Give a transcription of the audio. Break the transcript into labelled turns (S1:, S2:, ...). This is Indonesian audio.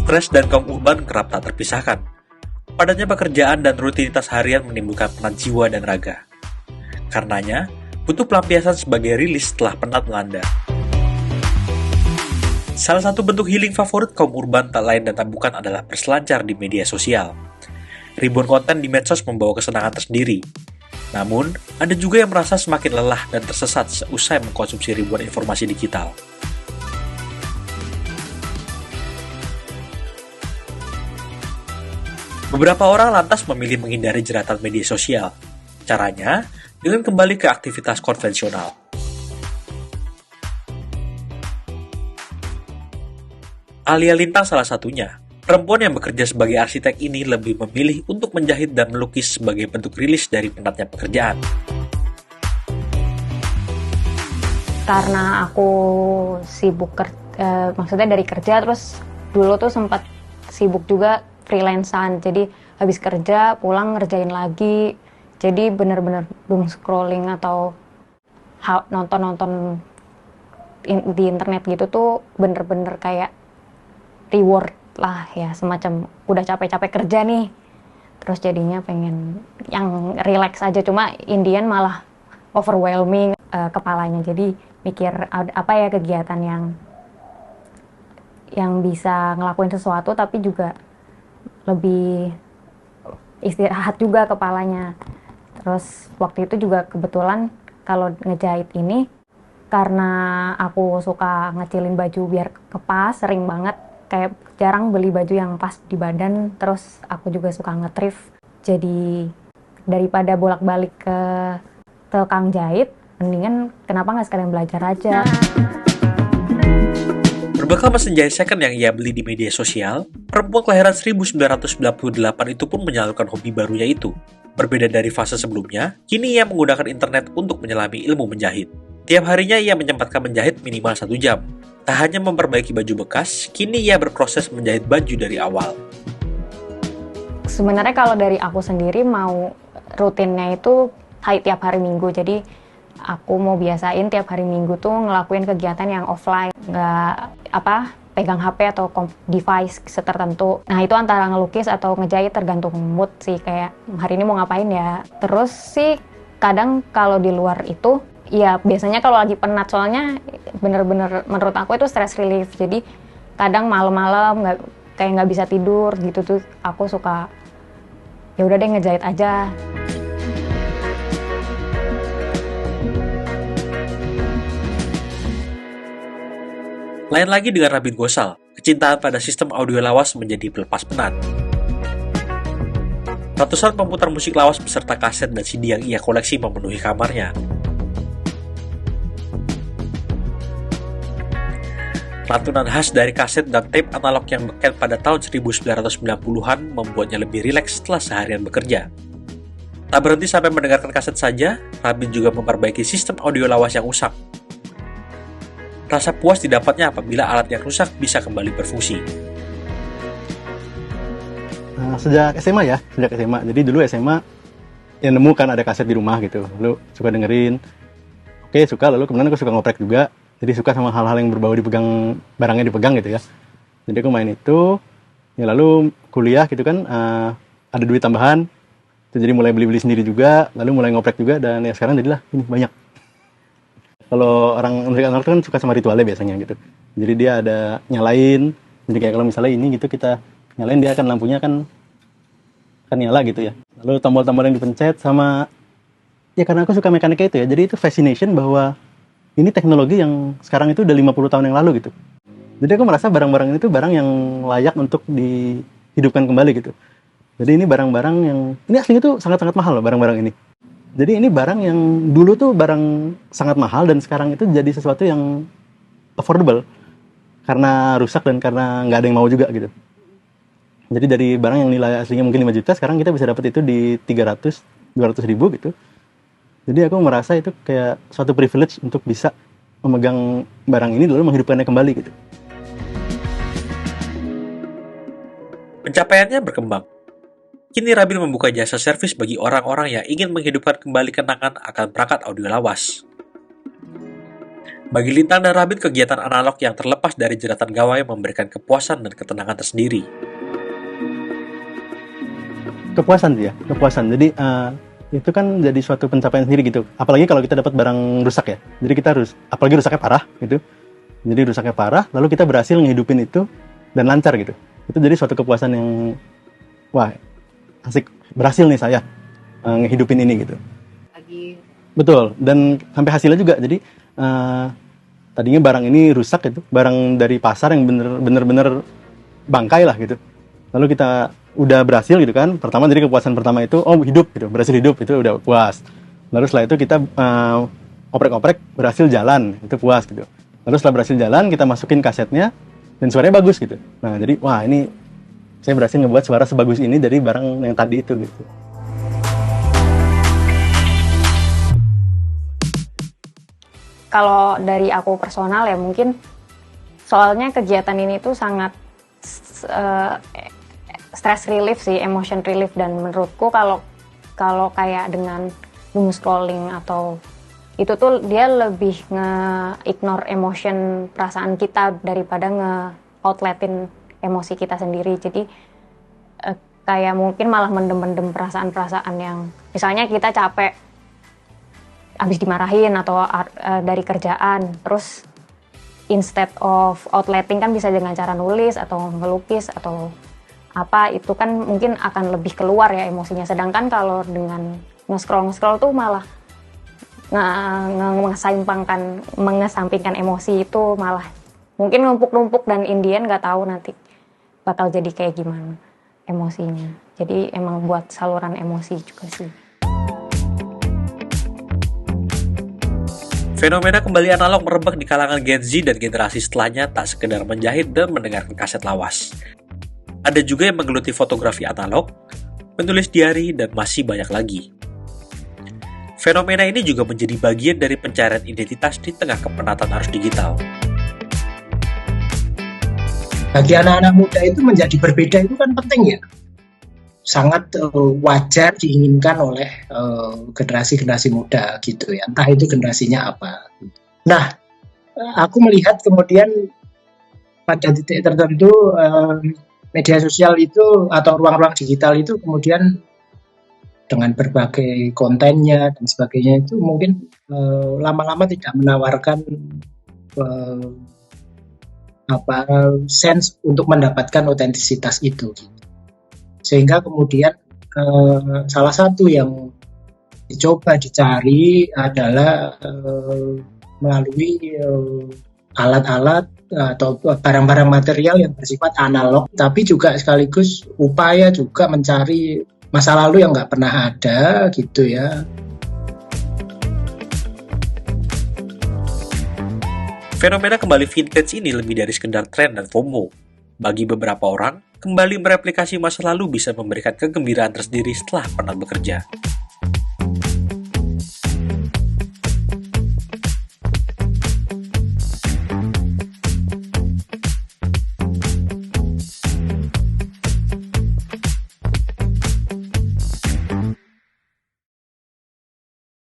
S1: Stres dan kaum urban kerap tak terpisahkan. Padatnya pekerjaan dan rutinitas harian menimbulkan penat jiwa dan raga. Karenanya, butuh pelampiasan sebagai rilis setelah penat melanda. Salah satu bentuk healing favorit kaum urban tak lain dan tak bukan adalah berselancar di media sosial. Ribuan konten di medsos membawa kesenangan tersendiri. Namun, ada juga yang merasa semakin lelah dan tersesat seusai mengkonsumsi ribuan informasi digital. Beberapa orang lantas memilih menghindari jeratan media sosial. Caranya, dengan kembali ke aktivitas konvensional. Alia Lintang salah satunya. Perempuan yang bekerja sebagai arsitek ini lebih memilih untuk menjahit dan melukis sebagai bentuk rilis dari penatnya pekerjaan.
S2: Karena aku sibuk maksudnya dari kerja, terus dulu tuh sempat sibuk juga freelance-an, jadi habis kerja pulang ngerjain lagi, jadi bener-bener doom scrolling atau nonton di internet gitu tuh bener-bener kayak reward lah ya, semacam udah capek-capek kerja nih, terus jadinya pengen yang relax aja, cuma Indian malah overwhelming kepalanya, jadi mikir apa ya kegiatan yang bisa ngelakuin sesuatu tapi juga lebih istirahat juga kepalanya. Terus waktu itu juga kebetulan kalau ngejahit ini, karena aku suka ngecilin baju biar kepas, sering banget kayak jarang beli baju yang pas di badan. Terus aku juga suka nge-thrift, jadi daripada bolak-balik ke tukang jahit, mendingan kenapa nggak sekalian belajar aja.
S1: Berbekal mesin jahit second yang ia beli di media sosial, perempuan kelahiran 1998 itu pun menyalurkan hobi barunya itu. Berbeda dari fase sebelumnya, kini ia menggunakan internet untuk menyelami ilmu menjahit. Tiap harinya ia menyempatkan menjahit minimal 1 jam. Tak hanya memperbaiki baju bekas, kini ia berproses menjahit baju dari awal.
S2: Sebenarnya kalau dari aku sendiri mau rutinnya itu tiap hari Minggu, jadi aku mau biasain tiap hari Minggu tuh ngelakuin kegiatan yang offline, nggak pegang HP atau device tertentu. Nah itu antara ngelukis atau ngejahit tergantung mood sih, kayak hari ini mau ngapain ya. Terus sih kadang kalau di luar itu, ya biasanya kalau lagi penat, soalnya bener-bener menurut aku itu stress relief. Jadi kadang malam-malam kayak nggak bisa tidur gitu tuh, aku suka ya udah deh ngejahit aja.
S1: Lain lagi dengan Rabin Gosal, kecintaan pada sistem audio lawas menjadi pelepas penat. Ratusan pemutar musik lawas beserta kaset dan CD yang ia koleksi memenuhi kamarnya. Lantunan khas dari kaset dan tape analog yang beken pada tahun 1990-an membuatnya lebih rileks setelah seharian bekerja. Tak berhenti sampai mendengarkan kaset saja, Rabin juga memperbaiki sistem audio lawas yang rusak. Rasa puas didapatnya apabila alat yang rusak bisa kembali berfungsi.
S3: Sejak SMA. Jadi dulu SMA ya nemu kan ada kaset di rumah gitu. Lalu suka dengerin. Oke, suka. Lalu kemudian aku suka ngoprek juga. Jadi suka sama hal-hal yang berbau dipegang, barangnya dipegang gitu ya. Jadi aku main itu. Ya lalu kuliah gitu kan, ada duit tambahan. Jadi mulai beli-beli sendiri juga. Lalu mulai ngoprek juga, dan ya sekarang jadilah ini banyak. Kalau orang musik analog kan suka sama ritualnya biasanya gitu. Jadi dia ada nyalain. Jadi kayak kalau misalnya ini gitu kita nyalain, dia akan lampunya kan nyala gitu ya. Lalu tombol-tombol yang dipencet sama, ya karena aku suka mekanika itu ya. Jadi itu fascination bahwa ini teknologi yang sekarang itu udah 50 tahun yang lalu gitu. Jadi aku merasa barang-barang ini tuh barang yang layak untuk dihidupkan kembali gitu. Jadi ini barang-barang yang, ini aslinya tuh sangat-sangat mahal loh barang-barang ini. Jadi ini barang yang dulu tuh barang sangat mahal dan sekarang itu jadi sesuatu yang affordable. Karena rusak dan karena nggak ada yang mau juga gitu. Jadi dari barang yang nilai aslinya mungkin 5 juta, sekarang kita bisa dapat itu di 300-200 ribu gitu. Jadi aku merasa itu kayak suatu privilege untuk bisa memegang barang ini lalu menghidupkannya kembali gitu.
S1: Pencapaiannya berkembang. Kini Rabin membuka jasa servis bagi orang-orang yang ingin menghidupkan kembali kenangan akan perangkat audio lawas. Bagi Lintang dan Rabit, kegiatan analog yang terlepas dari jeratan gawai memberikan kepuasan dan ketenangan tersendiri.
S3: Kepuasan sih ya, kepuasan. Jadi itu kan jadi suatu pencapaian sendiri gitu. Apalagi kalau kita dapat barang rusak ya. Jadi kita harus, apalagi rusaknya parah gitu. Jadi rusaknya parah, lalu kita berhasil ngehidupin itu dan lancar gitu. Itu jadi suatu kepuasan yang, wah, asik, berhasil nih saya ngehidupin ini gitu. Betul, dan sampai hasilnya juga. Jadi tadinya barang ini rusak gitu, barang dari pasar yang bener-bener bangkai lah gitu. Lalu kita udah berhasil gitu kan. Pertama jadi kepuasan pertama itu, oh hidup gitu, berhasil hidup, itu udah puas. Lalu setelah itu kita oprek-oprek berhasil jalan, itu puas gitu. Lalu setelah berhasil jalan kita masukin kasetnya dan suaranya bagus gitu. Nah jadi wah ini saya berhasil ngebuat suara sebagus ini dari barang yang tadi itu gitu.
S2: Kalau dari aku personal ya mungkin soalnya kegiatan ini tuh sangat stress relief sih, emotion relief, dan menurutku kalau kayak dengan doom scrolling atau itu tuh dia lebih nge-ignore emotion perasaan kita daripada nge-outletin emosi kita sendiri. Jadi kayak mungkin malah mendem-mendem perasaan-perasaan yang misalnya kita capek habis dimarahin atau dari kerjaan, terus instead of outletting kan bisa dengan cara nulis atau melukis atau apa, itu kan mungkin akan lebih keluar ya emosinya. Sedangkan kalau dengan nge-scroll tuh malah mengesampingkan emosi, itu malah mungkin numpuk-numpuk dan Indian nggak tahu nanti bakal jadi kayak gimana emosinya. Jadi emang buat saluran emosi juga sih.
S1: Fenomena kembali analog merebak di kalangan Gen Z dan generasi setelahnya tak sekedar menjahit dan mendengarkan kaset lawas. Ada juga yang menggeluti fotografi analog, menulis diari, dan masih banyak lagi. Fenomena ini juga menjadi bagian dari pencarian identitas di tengah kepenatan arus digital.
S4: Bagi anak-anak muda itu menjadi berbeda itu kan penting ya. Sangat wajar diinginkan oleh generasi-generasi muda gitu ya, entah itu generasinya apa. Nah, aku melihat kemudian pada titik tertentu media sosial itu atau ruang-ruang digital itu kemudian dengan berbagai kontennya dan sebagainya itu mungkin lama-lama tidak menawarkan sense untuk mendapatkan otentisitas itu gitu. Sehingga kemudian salah satu yang dicoba dicari adalah melalui alat-alat atau barang-barang material yang bersifat analog, tapi juga sekaligus upaya juga mencari masa lalu yang nggak pernah ada gitu ya.
S1: Fenomena kembali vintage ini lebih dari sekedar tren dan FOMO. Bagi beberapa orang, kembali mereplikasi masa lalu bisa memberikan kegembiraan tersendiri setelah pernah bekerja.